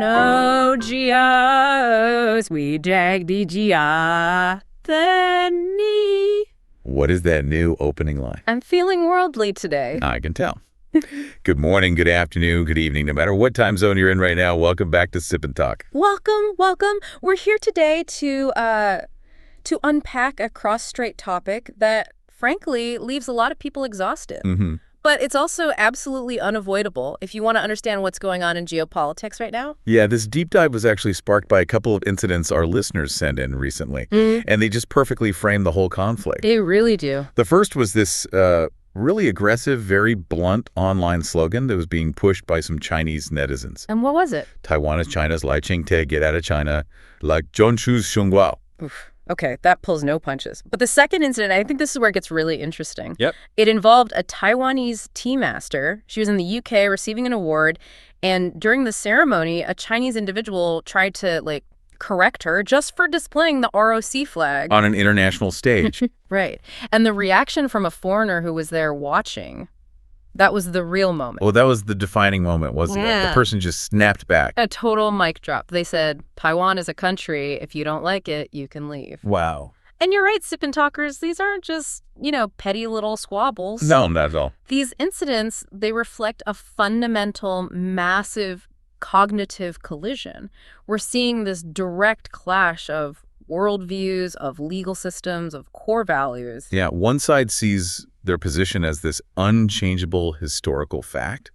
No geos, we drag the gia. What is that new opening line? I'm feeling worldly today. I can tell. Good morning, good afternoon, good evening. No matter what time zone you're in right now, welcome back to Sip and Talk. Welcome. We're here today to unpack a cross-strait topic that, frankly, leaves a lot of people exhausted. Mm-hmm. But it's also absolutely unavoidable if you want to understand what's going on in geopolitics right now. Yeah, this deep dive was actually sparked by a couple of incidents our listeners sent in recently, and they just perfectly frame the whole conflict. They really do. The first was this really aggressive, very blunt online slogan that was being pushed by some Chinese netizens. And what was it? Taiwan is China's Lai Ching-te, get out of China, like Zhongchu's Xionguao. Oof. Okay, that pulls no punches. But the second incident, I think this is where it gets really interesting. Yep. It involved a Taiwanese tea master. She was in the UK receiving an award, and during the ceremony, a Chinese individual tried to, correct her just for displaying the ROC flag. On an international stage. Right. And the reaction from a foreigner who was there watching, that was the real moment. Well, that was the defining moment, wasn't it? The person just snapped back. A total mic drop. They said, Taiwan is a country. If you don't like it, you can leave. Wow. And you're right, Sip and Talkers, these aren't just, petty little squabbles. No, not at all. These incidents, they reflect a fundamental, massive cognitive collision. We're seeing this direct clash of worldviews, of legal systems, of core values. Yeah, one side sees their position as this unchangeable historical fact,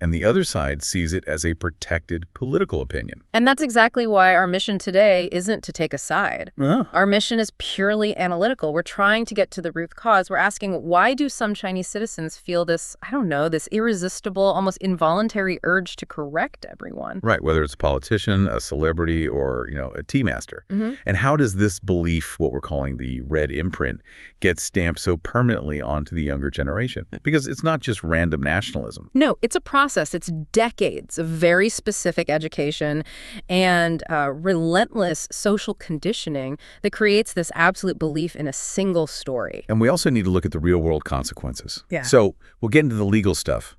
and the other side sees it as a protected political opinion. And that's exactly why our mission today isn't to take a side. Yeah. Our mission is purely analytical. We're trying to get to the root cause. We're asking, why do some Chinese citizens feel this, this irresistible, almost involuntary urge to correct everyone? Right, whether it's a politician, a celebrity, or, a tea master. And how does this belief, what we're calling the red imprint, get stamped so permanently onto the younger generation? Because it's not just random nationalism. No, it's a process. It's decades of very specific education and relentless social conditioning that creates this absolute belief in a single story. And we also need to look at the real-world consequences. Yeah. So we'll get into the legal stuff.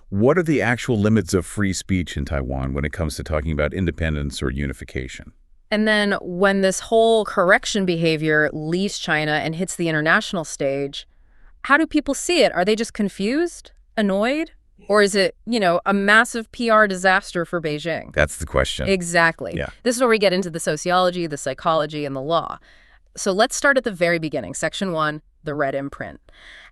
What are the actual limits of free speech in Taiwan when it comes to talking about independence or unification? And then when this whole correction behavior leaves China and hits the international stage, how do people see it? Are they just confused, annoyed? Or is it, a massive PR disaster for Beijing? That's the question. Exactly. Yeah. This is where we get into the sociology, the psychology, and the law. So let's start at the very beginning. Section 1, the red imprint.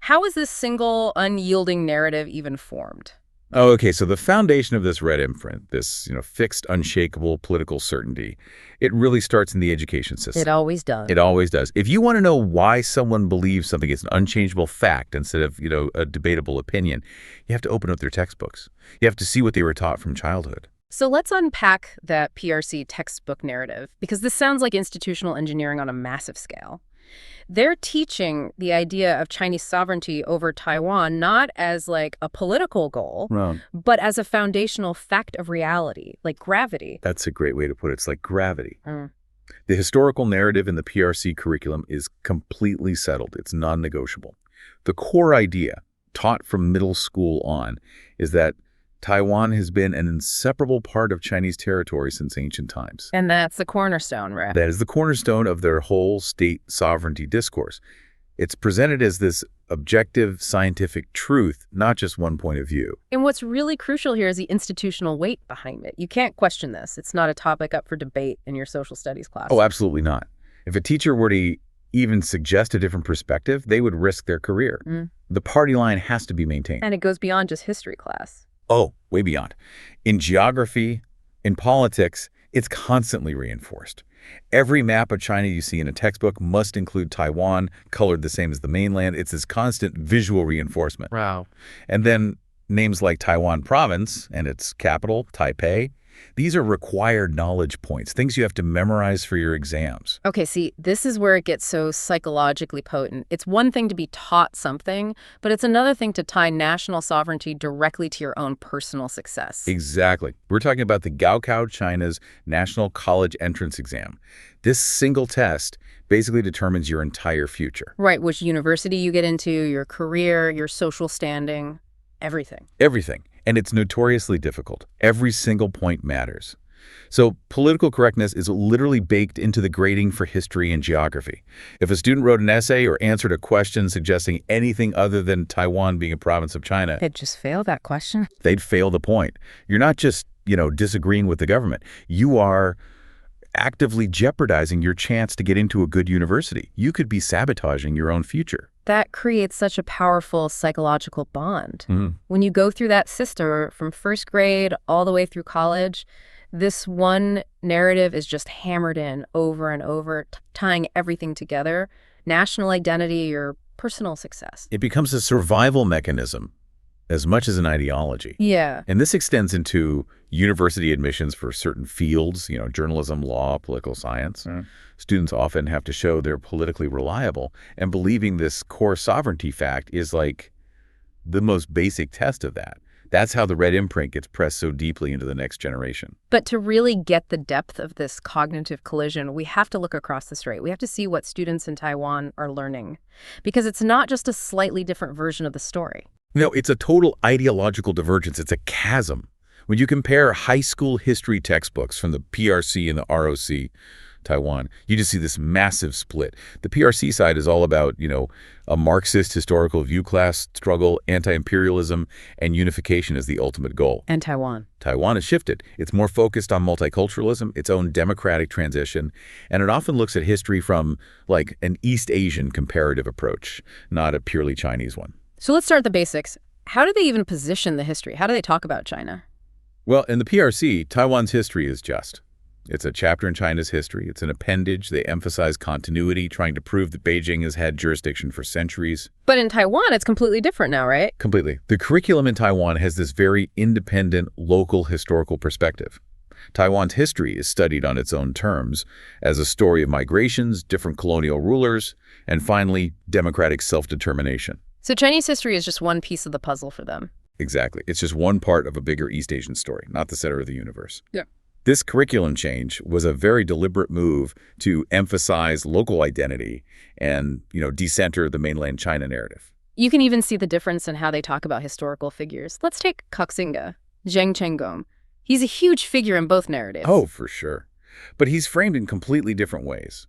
How is this single, unyielding narrative even formed? Oh, okay. So the foundation of this red imprint, this, fixed, unshakable political certainty, it really starts in the education system. It always does. It always does. If you want to know why someone believes something is an unchangeable fact instead of, a debatable opinion, you have to open up their textbooks. You have to see what they were taught from childhood. So let's unpack that PRC textbook narrative, because this sounds like institutional engineering on a massive scale. They're teaching the idea of Chinese sovereignty over Taiwan not as a political goal, but as a foundational fact of reality, like gravity. That's a great way to put it. It's like gravity. The historical narrative in the PRC curriculum is completely settled. It's non-negotiable. The core idea, taught from middle school on, is that Taiwan has been an inseparable part of Chinese territory since ancient times. And that's the cornerstone, right? That is the cornerstone of their whole state sovereignty discourse. It's presented as this objective scientific truth, not just one point of view. And what's really crucial here is the institutional weight behind it. You can't question this. It's not a topic up for debate in your social studies class. Oh, absolutely not. If a teacher were to even suggest a different perspective, they would risk their career. The party line has to be maintained. And it goes beyond just history class. Oh, way beyond. In geography, in politics, it's constantly reinforced. Every map of China you see in a textbook must include Taiwan, colored the same as the mainland. It's this constant visual reinforcement. Wow. And then names like Taiwan province and its capital, Taipei, these are required knowledge points, things you have to memorize for your exams. Okay, see, this is where it gets so psychologically potent. It's one thing to be taught something, but it's another thing to tie national sovereignty directly to your own personal success. Exactly. We're talking about the Gaokao China's National College Entrance Exam. This single test basically determines your entire future. Right, which university you get into, your career, your social standing, everything. Everything. And it's notoriously difficult. Every single point matters. So political correctness is literally baked into the grading for history and geography. If a student wrote an essay or answered a question suggesting anything other than Taiwan being a province of China, They'd just fail that question. they'd fail the point. You're not just, disagreeing with the government. You are actively jeopardizing your chance to get into a good university. You could be sabotaging your own future. That creates such a powerful psychological bond. When you go through that system from first grade all the way through college, this one narrative is just hammered in over and over, tying everything together, national identity or personal success. It becomes a survival mechanism as much as an ideology. Yeah. And this extends into university admissions for certain fields, journalism, law, political science. Students often have to show they're politically reliable, and believing this core sovereignty fact is like the most basic test of that. That's how the red imprint gets pressed so deeply into the next generation. But to really get the depth of this cognitive collision, we have to look across the strait. We have to see what students in Taiwan are learning, because it's not just a slightly different version of the story. No, it's a total ideological divergence. It's a chasm. When you compare high school history textbooks from the PRC and the ROC, Taiwan, you just see this massive split. The PRC side is all about, a Marxist historical view class struggle, anti-imperialism, and unification as the ultimate goal. And Taiwan. Taiwan has shifted. It's more focused on multiculturalism, its own democratic transition, and it often looks at history from, like, an East Asian comparative approach, not a purely Chinese one. So let's start at the basics. How do they even position the history? How do they talk about China? Well, in the PRC, Taiwan's history is just. It's a chapter in China's history. It's an appendage. They emphasize continuity, trying to prove that Beijing has had jurisdiction for centuries. But in Taiwan, it's completely different now, right? Completely. The curriculum in Taiwan has this very independent, local historical perspective. Taiwan's history is studied on its own terms as a story of migrations, different colonial rulers, and finally, democratic self-determination. So Chinese history is just one piece of the puzzle for them. Exactly. It's just one part of a bigger East Asian story, not the center of the universe. Yeah. This curriculum change was a very deliberate move to emphasize local identity and, decenter the mainland China narrative. You can even see the difference in how they talk about historical figures. Let's take Koxinga, Zheng Chenggong. He's a huge figure in both narratives. Oh, for sure. But he's framed in completely different ways.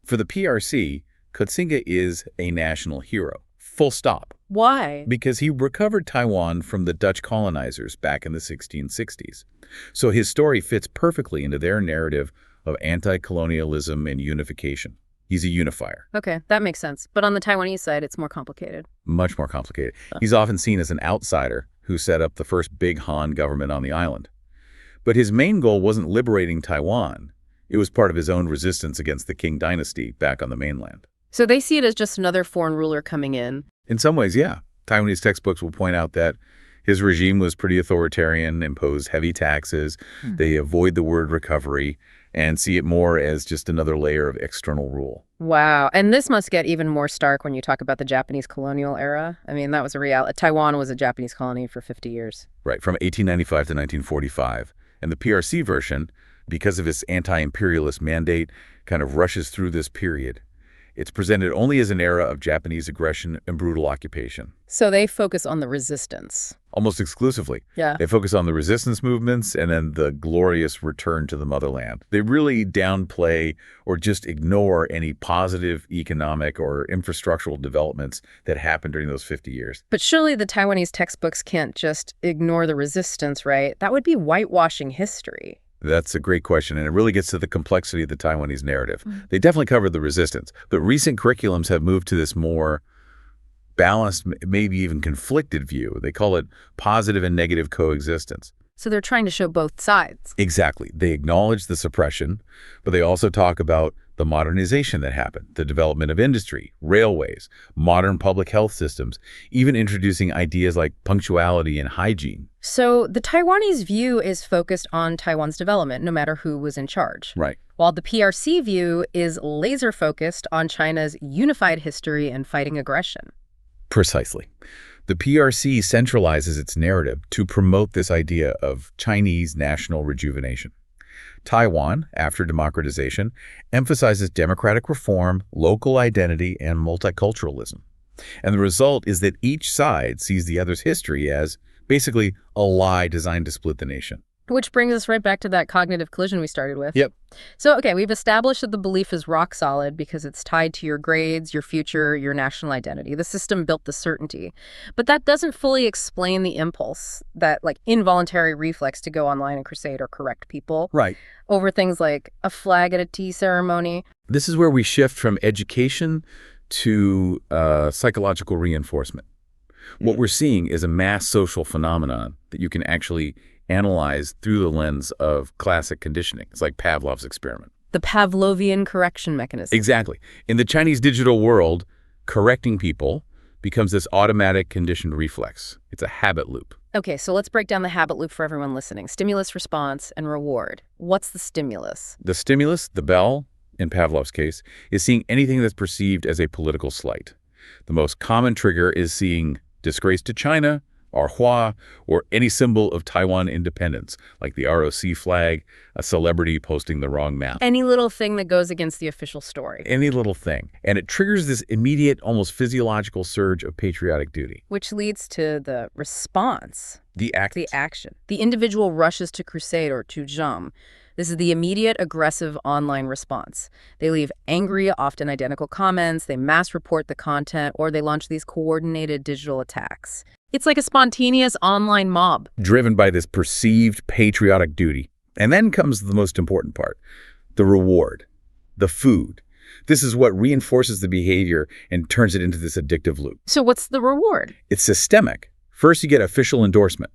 For the PRC, Koxinga is a national hero. Full stop. Why? Because he recovered Taiwan from the Dutch colonizers back in the 1660s. So his story fits perfectly into their narrative of anti-colonialism and unification. He's a unifier. Okay, that makes sense. But on the Taiwanese side, it's more complicated. Much more complicated. He's often seen as an outsider who set up the first big Han government on the island. But his main goal wasn't liberating Taiwan. It was part of his own resistance against the Qing dynasty back on the mainland. So they see it as just another foreign ruler coming in. In some ways, yeah. Taiwanese textbooks will point out that his regime was pretty authoritarian, imposed heavy taxes. They avoid the word recovery and see it more as just another layer of external rule. Wow. And this must get even more stark when you talk about the Japanese colonial era. I mean, that was a reality. Taiwan was a Japanese colony for 50 years. Right, from 1895 to 1945. And the PRC version, because of its anti-imperialist mandate, kind of rushes through this period. It's presented only as an era of Japanese aggression and brutal occupation. So they focus on the resistance. Almost exclusively. Yeah. They focus on the resistance movements and then the glorious return to the motherland. They really downplay or just ignore any positive economic or infrastructural developments that happened during those 50 years. But surely the Taiwanese textbooks can't just ignore the resistance, right? That would be whitewashing history. That's a great question, and it really gets to the complexity of the Taiwanese narrative. They definitely covered the resistance, but recent curriculums have moved to this more balanced, maybe even conflicted view. They call it positive and negative coexistence. So they're trying to show both sides. Exactly. They acknowledge the suppression, but they also talk about the modernization that happened, the development of industry, railways, modern public health systems, even introducing ideas like punctuality and hygiene. So the Taiwanese view is focused on Taiwan's development, no matter who was in charge. Right. While the PRC view is laser focused on China's unified history and fighting aggression. Precisely. The PRC centralizes its narrative to promote this idea of Chinese national rejuvenation. Taiwan, after democratization, emphasizes democratic reform, local identity, and multiculturalism. And the result is that each side sees the other's history as basically a lie designed to split the nation. Which brings us right back to that cognitive collision we started with. Yep. So, okay, we've established that the belief is rock solid because it's tied to your grades, your future, your national identity. The system built the certainty. But that doesn't fully explain the impulse, that like involuntary reflex to go online and crusade or correct people. Right. Over things like a flag at a tea ceremony. This is where we shift from education to psychological reinforcement. What we're seeing is a mass social phenomenon that you can actually analyze through the lens of classic conditioning. It's like Pavlov's experiment. The Pavlovian correction mechanism. Exactly. In the Chinese digital world, correcting people becomes this automatic conditioned reflex. It's a habit loop. Okay, so let's break down the habit loop for everyone listening. Stimulus, response, and reward. What's the stimulus? The stimulus, the bell, in Pavlov's case, is seeing anything that's perceived as a political slight. The most common trigger is seeing disgrace to China, or Hua, or any symbol of Taiwan independence, like the ROC flag, a celebrity posting the wrong map. Any little thing that goes against the official story. Any little thing. And it triggers this immediate, almost physiological surge of patriotic duty. Which leads to the response. The act. The action. The individual rushes to crusade or to jump. This is the immediate aggressive online response. They leave angry, often identical comments, they mass report the content, or they launch these coordinated digital attacks. It's like a spontaneous online mob. Driven by this perceived patriotic duty. And then comes the most important part, the reward, the food. This is what reinforces the behavior and turns it into this addictive loop. So what's the reward? It's systemic. First, you get official endorsement.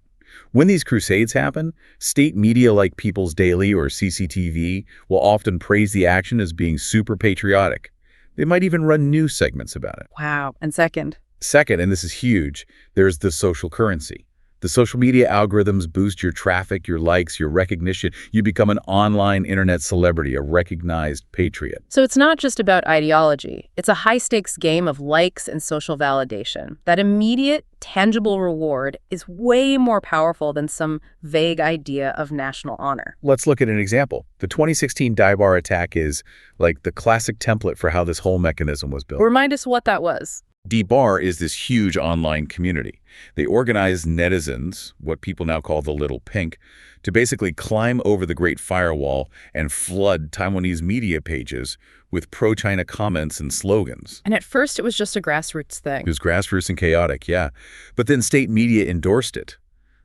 When these crusades happen, state media like People's Daily or CCTV will often praise the action as being super patriotic. They might even run news segments about it. Wow. And second? Second, and this is huge, there's the social currency. The social media algorithms boost your traffic, your likes, your recognition. You become an online internet celebrity, a recognized patriot. So it's not just about ideology. It's a high-stakes game of likes and social validation. That immediate, tangible reward is way more powerful than some vague idea of national honor. Let's look at an example. The 2016 Dai Bar attack is like the classic template for how this whole mechanism was built. Remind us what that was. D-Bar is this huge online community. They organize netizens, what people now call the Little Pink, to basically climb over the Great Firewall and flood Taiwanese media pages with pro-China comments and slogans. And at first it was just a grassroots thing. It was grassroots and chaotic, yeah. But then state media endorsed it.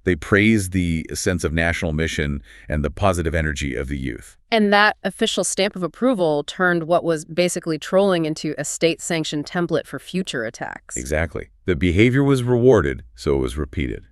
They praised the sense of national mission and the positive energy of the youth. And that official stamp of approval turned what was basically trolling into a state-sanctioned template for future attacks. Exactly. The behavior was rewarded, so it was repeated.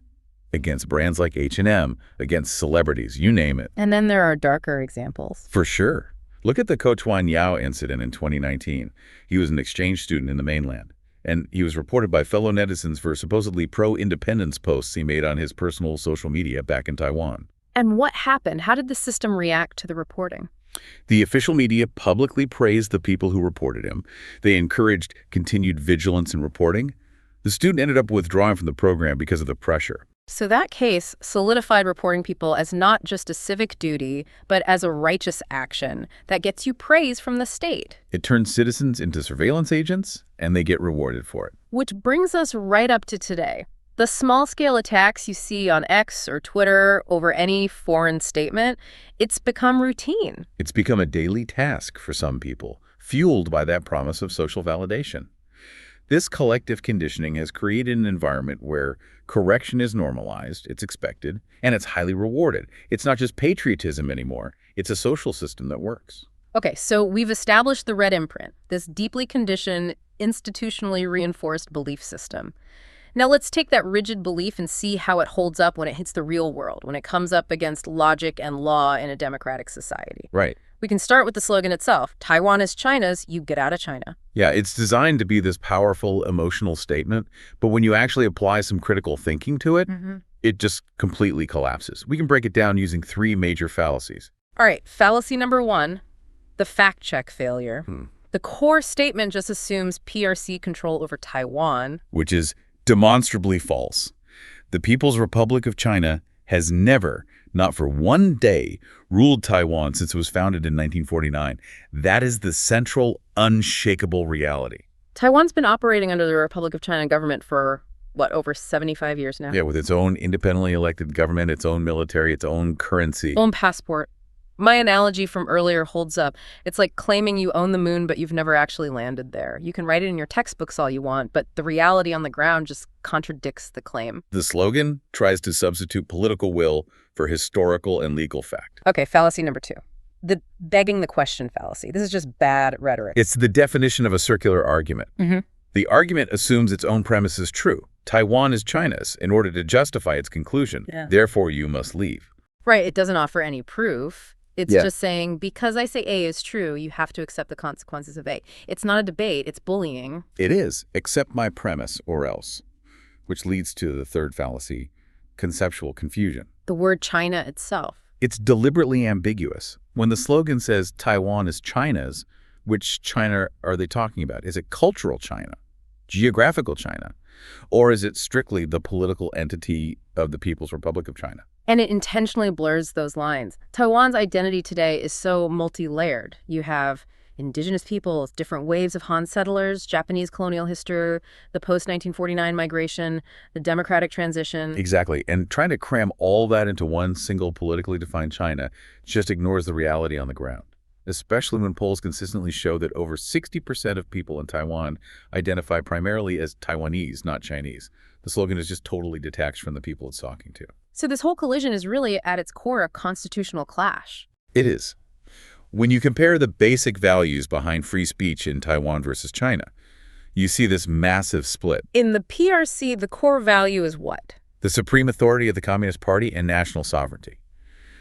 Against brands like H&M, against celebrities, you name it. And then there are darker examples. For sure. Look at the Kochuan Yao incident in 2019. He was an exchange student in the mainland. And he was reported by fellow netizens for supposedly pro-independence posts he made on his personal social media back in Taiwan. And what happened? How did the system react to the reporting? The official media publicly praised the people who reported him. They encouraged continued vigilance in reporting. The student ended up withdrawing from the program because of the pressure. So that case solidified reporting people as not just a civic duty, but as a righteous action that gets you praise from the state. It turns citizens into surveillance agents, and they get rewarded for it. Which brings us right up to today. The small-scale attacks you see on X or Twitter over any foreign statement, it's become routine. It's become a daily task for some people, fueled by that promise of social validation. This collective conditioning has created an environment where correction is normalized, it's expected, and it's highly rewarded. It's not just patriotism anymore. It's a social system that works. Okay, so we've established the red imprint, this deeply conditioned, institutionally reinforced belief system. Now let's take that rigid belief and see how it holds up when it hits the real world, when it comes up against logic and law in a democratic society. Right. We can start with the slogan itself. Taiwan is China's, you get out of China. Yeah, it's designed to be this powerful emotional statement, but when you actually apply some critical thinking to it, it just completely collapses. We can break it down using 3 major fallacies. All right, fallacy number 1, the fact-check failure. The core statement just assumes PRC control over Taiwan. Which is demonstrably false. The People's Republic of China has never, not for one day, ruled Taiwan since it was founded in 1949. That is the central, unshakable reality. Taiwan's been operating under the Republic of China government for what, over 75 years now? Yeah, with its own independently elected government, its own military, its own currency. Own passport. My analogy from earlier holds up. It's like claiming you own the moon, but you've never actually landed there. You can write it in your textbooks all you want, but the reality on the ground just contradicts the claim. The slogan tries to substitute political will for historical and legal fact. Okay, fallacy number 2. The begging the question fallacy. This is just bad rhetoric. It's the definition of a circular argument. The argument assumes its own premise is true. Taiwan is China's in order to justify its conclusion. Therefore, you must leave. Right, it doesn't offer any proof. It's just saying, because I say A is true, you have to accept the consequences of A. It's not a debate, it's bullying. It is, accept my premise or else, which leads to the third fallacy, conceptual confusion. The word China itself. It's deliberately ambiguous. When the slogan says Taiwan is China's, which China are they talking about? Is it cultural China, geographical China, or is it strictly the political entity of the People's Republic of China? And it intentionally blurs those lines. Taiwan's identity today is so multi-layered. You have indigenous peoples, different waves of Han settlers, Japanese colonial history, the post-1949 migration, the democratic transition. Exactly. And trying to cram all that into one single politically defined China just ignores the reality on the ground, especially when polls consistently show that over 60% of people in Taiwan identify primarily as Taiwanese, not Chinese. The slogan is just totally detached from the people it's talking to. So this whole collision is really, at its core, a constitutional clash. It is. When you compare the basic values behind free speech in Taiwan versus China, you see this massive split. In the PRC, the core value is what? The supreme authority of the Communist Party and national sovereignty.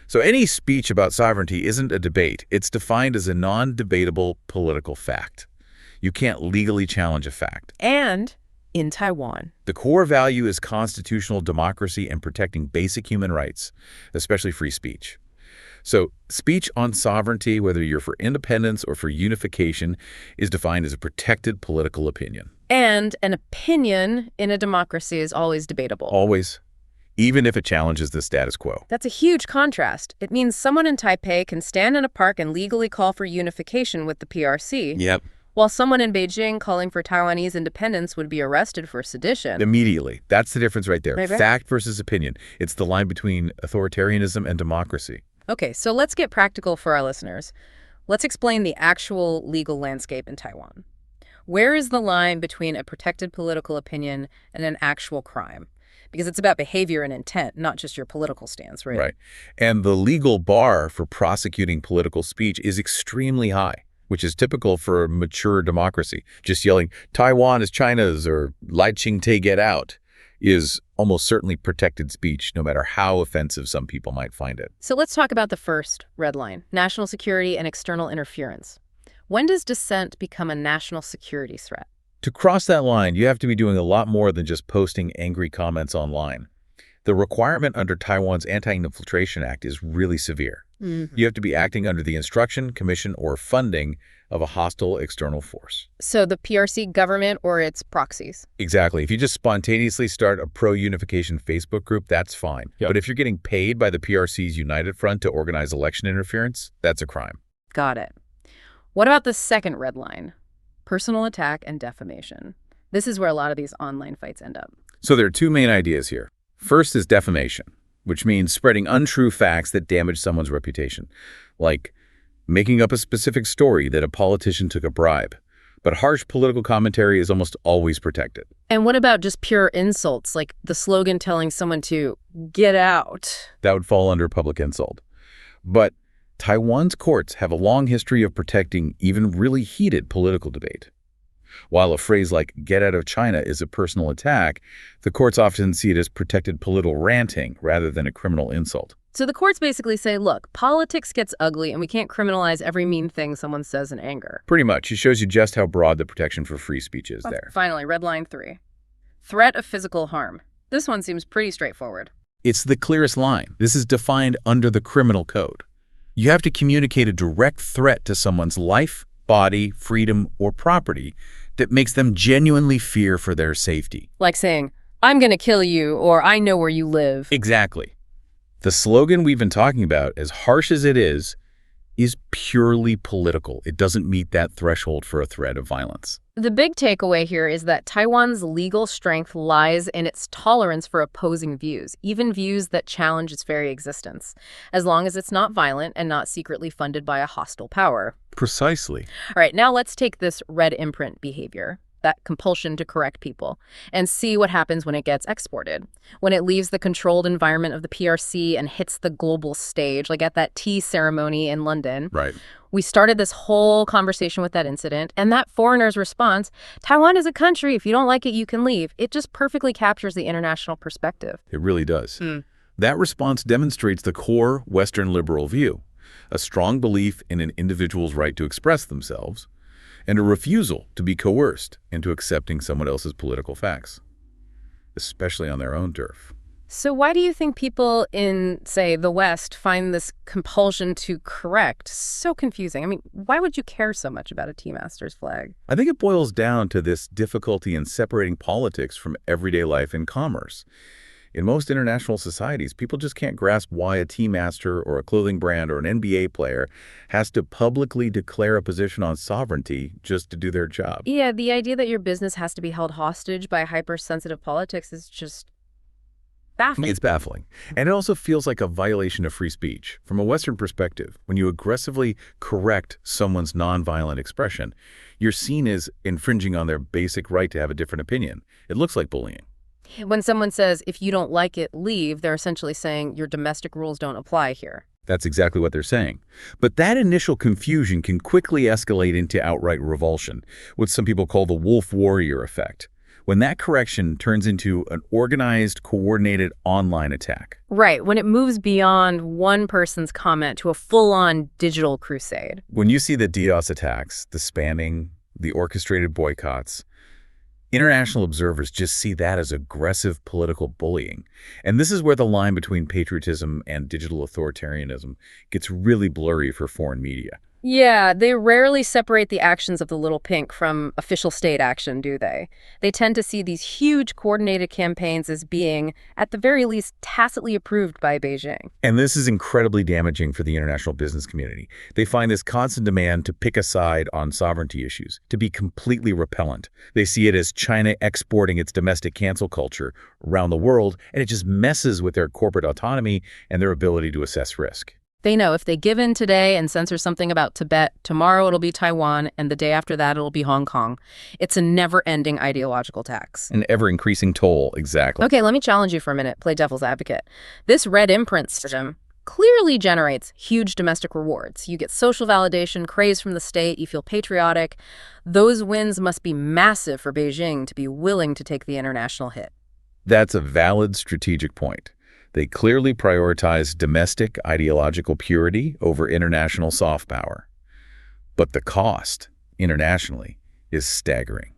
So any speech about sovereignty isn't a debate. It's defined as a non-debatable political fact. You can't legally challenge a fact. And in Taiwan, the core value is constitutional democracy and protecting basic human rights, especially free speech. So speech on sovereignty, whether you're for independence or for unification, is defined as a protected political opinion. And an opinion in a democracy is always debatable. Always. Even if it challenges the status quo. That's a huge contrast. It means someone in Taipei can stand in a park and legally call for unification with the PRC. Yep. While someone in Beijing calling for Taiwanese independence would be arrested for sedition. Immediately. That's the difference right there. Right. Fact versus opinion. It's the line between authoritarianism and democracy. Okay, so let's get practical for our listeners. Let's explain the actual legal landscape in Taiwan. Where is the line between a protected political opinion and an actual crime? Because it's about behavior and intent, not just your political stance, right? Right. And the legal bar for prosecuting political speech is extremely high, which is typical for a mature democracy. Just yelling, Taiwan is China's or Lai Ching-te get out is almost certainly protected speech, no matter how offensive some people might find it. So let's talk about the first red line, national security and external interference. When does dissent become a national security threat? To cross that line, you have to be doing a lot more than just posting angry comments online. The requirement under Taiwan's Anti-Infiltration Act is really severe. You have to be acting under the instruction, commission, or funding of a hostile external force. So the PRC government or its proxies? Exactly. If you just spontaneously start a pro-unification Facebook group, that's fine. Yep. But if you're getting paid by the PRC's United Front to organize election interference, that's a crime. Got it. What about the second red line? Personal attack and defamation. This is where a lot of these online fights end up. So there are two main ideas here. First is defamation, which means spreading untrue facts that damage someone's reputation, like making up a specific story that a politician took a bribe. But harsh political commentary is almost always protected. And what about just pure insults, like the slogan telling someone to get out? That would fall under public insult. But Taiwan's courts have a long history of protecting even really heated political debate. While a phrase like get out of China is a personal attack, the courts often see it as protected political ranting rather than a criminal insult. So the courts basically say, look, politics gets ugly and we can't criminalize every mean thing someone says in anger. Pretty much. It shows you just how broad the protection for free speech is there. Finally, red line 3. Threat of physical harm. This one seems pretty straightforward. It's the clearest line. This is defined under the criminal code. You have to communicate a direct threat to someone's life, body, freedom, or property that makes them genuinely fear for their safety. Like saying, I'm going to kill you, or I know where you live. Exactly. The slogan we've been talking about, as harsh as it is purely political. It doesn't meet that threshold for a threat of violence. The big takeaway here is that Taiwan's legal strength lies in its tolerance for opposing views, even views that challenge its very existence, as long as it's not violent and not secretly funded by a hostile power. Precisely. All right, now let's take this red imprint behavior, that compulsion to correct people, and see what happens when it gets exported. When it leaves the controlled environment of the PRC and hits the global stage, like at that tea ceremony in London. Right. We started this whole conversation with that incident, and that foreigner's response, Taiwan is a country, if you don't like it, you can leave. It just perfectly captures the international perspective. It really does. That response demonstrates the core Western liberal view, a strong belief in an individual's right to express themselves, and a refusal to be coerced into accepting someone else's political facts, especially on their own turf. So why do you think people in, say, the West find this compulsion to correct so confusing? I mean, why would you care so much about a tea master's flag? I think it boils down to this difficulty in separating politics from everyday life and commerce. In most international societies, people just can't grasp why a tea master or a clothing brand or an NBA player has to publicly declare a position on sovereignty just to do their job. Yeah, the idea that your business has to be held hostage by hypersensitive politics is just baffling. It's baffling. And it also feels like a violation of free speech. From a Western perspective, when you aggressively correct someone's nonviolent expression, you're seen as infringing on their basic right to have a different opinion. It looks like bullying. When someone says, if you don't like it, leave, they're essentially saying your domestic rules don't apply here. That's exactly what they're saying. But that initial confusion can quickly escalate into outright revulsion, what some people call the wolf warrior effect, when that correction turns into an organized, coordinated online attack. Right, when it moves beyond one person's comment to a full-on digital crusade. When you see the DDoS attacks, the spamming, the orchestrated boycotts, international observers just see that as aggressive political bullying. And this is where the line between patriotism and digital authoritarianism gets really blurry for foreign media. Yeah, they rarely separate the actions of the little pink from official state action, do they? They tend to see these huge coordinated campaigns as being, at the very least, tacitly approved by Beijing. And this is incredibly damaging for the international business community. They find this constant demand to pick a side on sovereignty issues, to be completely repellent. They see it as China exporting its domestic cancel culture around the world, and it just messes with their corporate autonomy and their ability to assess risk. They know if they give in today and censor something about Tibet, tomorrow it'll be Taiwan, and the day after that it'll be Hong Kong. It's a never-ending ideological tax. An ever-increasing toll, exactly. Okay, let me challenge you for a minute, play devil's advocate. This red imprint system clearly generates huge domestic rewards. You get social validation, praise from the state, you feel patriotic. Those wins must be massive for Beijing to be willing to take the international hit. That's a valid strategic point. They clearly prioritize domestic ideological purity over international soft power. But the cost, internationally, is staggering.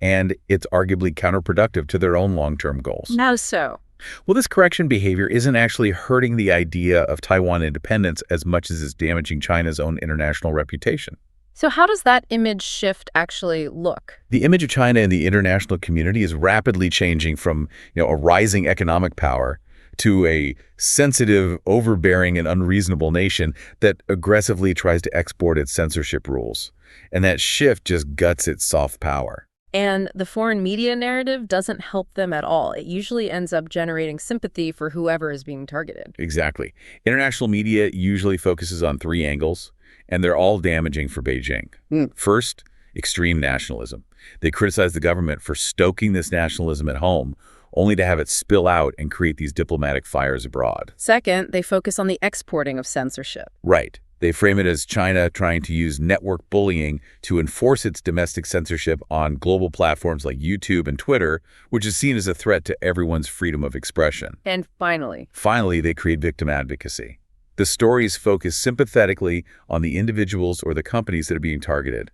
And it's arguably counterproductive to their own long-term goals. How so? Well, this correction behavior isn't actually hurting the idea of Taiwan independence as much as it's damaging China's own international reputation. So how does that image shift actually look? The image of China in the international community is rapidly changing from, a rising economic power to a sensitive, overbearing, and unreasonable nation that aggressively tries to export its censorship rules. And that shift just guts its soft power. And the foreign media narrative doesn't help them at all. It usually ends up generating sympathy for whoever is being targeted. Exactly. International media usually focuses on three angles, and they're all damaging for Beijing. First, extreme nationalism. They criticize the government for stoking this nationalism at home, only to have it spill out and create these diplomatic fires abroad. Second, they focus on the exporting of censorship. Right. They frame it as China trying to use network bullying to enforce its domestic censorship on global platforms like YouTube and Twitter, which is seen as a threat to everyone's freedom of expression. And finally, they create victim advocacy. The stories focus sympathetically on the individuals or the companies that are being targeted.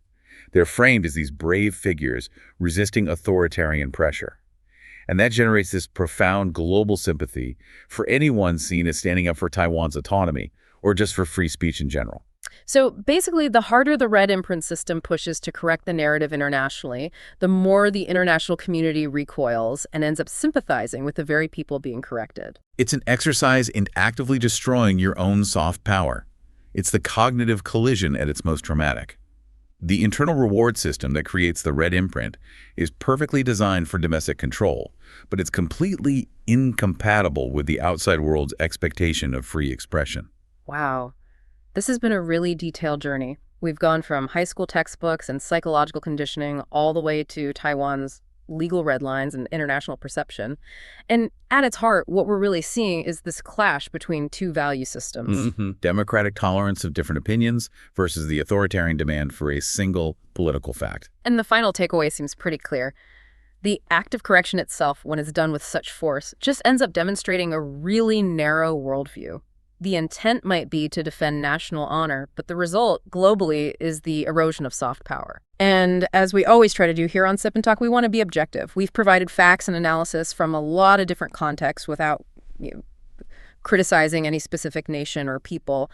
They're framed as these brave figures resisting authoritarian pressure. And that generates this profound global sympathy for anyone seen as standing up for Taiwan's autonomy or just for free speech in general. So basically, the harder the red imprint system pushes to correct the narrative internationally, the more the international community recoils and ends up sympathizing with the very people being corrected. It's an exercise in actively destroying your own soft power. It's the cognitive collision at its most dramatic. The internal reward system that creates the red imprint is perfectly designed for domestic control, but it's completely incompatible with the outside world's expectation of free expression. Wow. This has been a really detailed journey. We've gone from high school textbooks and psychological conditioning all the way to Taiwan's legal red lines and international perception. And at its heart, what we're really seeing is this clash between two value systems. Democratic tolerance of different opinions versus the authoritarian demand for a single political fact. And the final takeaway seems pretty clear. The act of correction itself, when it's done with such force, just ends up demonstrating a really narrow worldview. The intent might be to defend national honor, but the result, globally, is the erosion of soft power. And as we always try to do here on Sip and Talk, we want to be objective. We've provided facts and analysis from a lot of different contexts without criticizing any specific nation or people.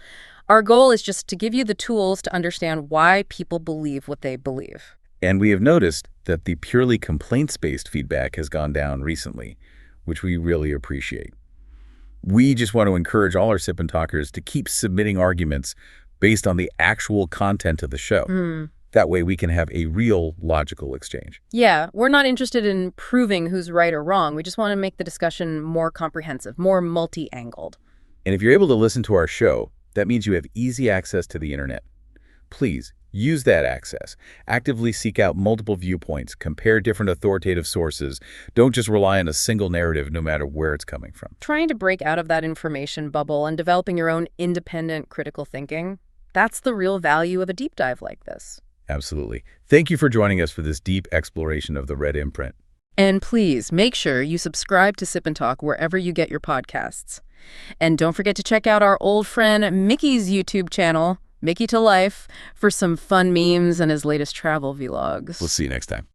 Our goal is just to give you the tools to understand why people believe what they believe. And we have noticed that the purely complaints-based feedback has gone down recently, which we really appreciate. We just want to encourage all our Sip and Talkers to keep submitting arguments based on the actual content of the show. That way we can have a real logical exchange. Yeah, we're not interested in proving who's right or wrong. We just want to make the discussion more comprehensive, more multi-angled. And if you're able to listen to our show, that means you have easy access to the internet. Please use that access. Actively seek out multiple viewpoints, compare different authoritative sources. Don't just rely on a single narrative no matter where it's coming from. Trying to break out of that information bubble and developing your own independent critical thinking, that's the real value of a deep dive like this. Absolutely. Thank you for joining us for this deep exploration of the red imprint. And please make sure you subscribe to Sip and Talk wherever you get your podcasts. And don't forget to check out our old friend Micky's YouTube channel, Micky to Life, for some fun memes and his latest travel vlogs. We'll see you next time.